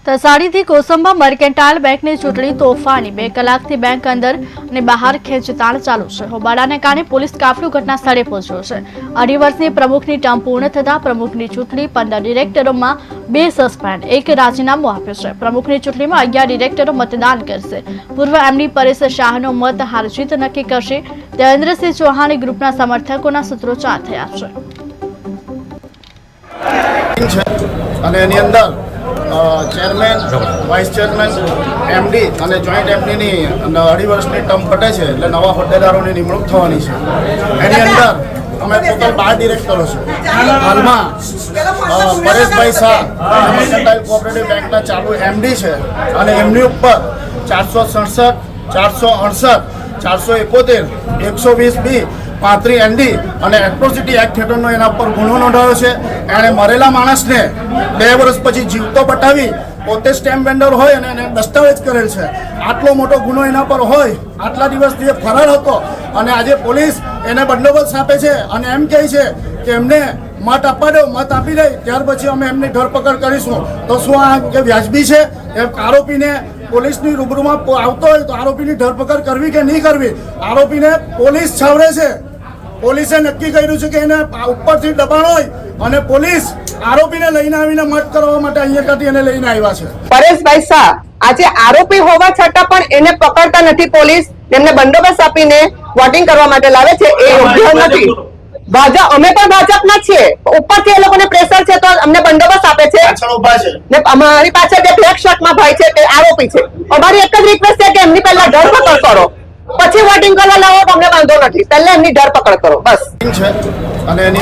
તસાડીથી Kosamba mercantile બેંકની ચૂંટણી તોફાની 2 કલાકથી બેંક અંદર અને બહાર ખેંચતાણ ચાલુ છે। હોબાળાને કારણે પોલીસ કાફલો ઘટના સ્થળે પહોંચ્યો છે। 2.5 વર્ષની પ્રમુખની ટર્મ પૂર્ણ થતા પ્રમુખની ચૂંટણી 15 ડિરેક્ટરોમાં 2 સસ્પેન્ડ 1 રાજીનામું આપ્યું છે। પ્રમુખની ચૂંટણીમાં 11 ડિરેક્ટરો મતદાન કરશે। પૂર્વ એમડી પરેશ શાહનો મત હાર જીત નક્કી કરશે। દેવેન્દ્રસિંહ ચૌહાણ ગ્રુપના સમર્થકોના સૂત્રોચ્ચાર થયા છે। અને એની અંદર ચેરમેન, વાઇસ ચેરમેન, એમડી અને જોઈન્ટ એમડીની 2.5 વર્ષની ટર્મ પટે છે એટલે નવા હોદ્દેદારોની નિમણૂક થવાની છે। એની અંદર અમે ટોટલ 12 ડિરેક્ટરો છે। હાલમાં પરેશભાઈ શાહ મર્કેન્ટાઇલ કોઓપરેટિવ બેંકના ચાલુ એમડી છે અને એમની ઉપર 467, 468, 471, 120B, 35 ND અને એટ્રોસિટી એક્ટ હેઠળનો એના પર ગુનો નોંધાયો છે। એણે મરેલા માણસને 2 વર્ષ પછી જીવતો બતાવી પોતે સ્ટેમ્પ વેન્ડર હોય અને એને દસ્તાવેજ કરેલ છે। આટલો મોટો ગુનો એના પર હોય, આટલા દિવસથી એ ફરાર હતો અને આજે પોલીસ એને બંદોબસ્ત આપે છે અને એમ કહે છે કે એમને મત આપવા દો, મત આપી દે ત્યાર પછી અમે એમની ધરપકડ કરીશું। તો શું આ કે વ્યાજબી છે? એ આરોપીને પોલીસની રૂબરૂમાં આવતો હોય તો આરોપીની ધરપકડ કરવી કે નહીં કરવી? આરોપીને પોલીસ છાવરે છે। પોલીસે નક્કી કર્યું છે કે એને ઉપરથી દબાણ હોય અને પોલીસ આરોપીને લઈને આવીને મત કરવા માટે અહીંયાથી એને લઈને આવ્યા છે। પરેશભાઈ શાહ આજે આરોપી હોવા છતાં પણ એને પકડતા નથી પોલીસ, એમને બંદોબસ્ત આપીને વોટિંગ કરવા માટે લાવે છે, એ યોગ્ય નથી। અમે પણ ભાજપના છીએ, ઉપરથી એ લોકોને પ્રેશર છે તો અમને બંદોબસ્ત આપે છે ને અમારી પાછળ જે બ્લેક શર્ટમાં ભાઈ છે તે આરોપી છે। અમારી એક જ રિક્વેસ્ટ છે કે એમની પહેલા ધરપકડ કરો, પછી વોટિંગ કરવા લાવો તો અમને વાંધો નથી, પહેલા એમની ધરપકડ કરો બસ। છે અને એની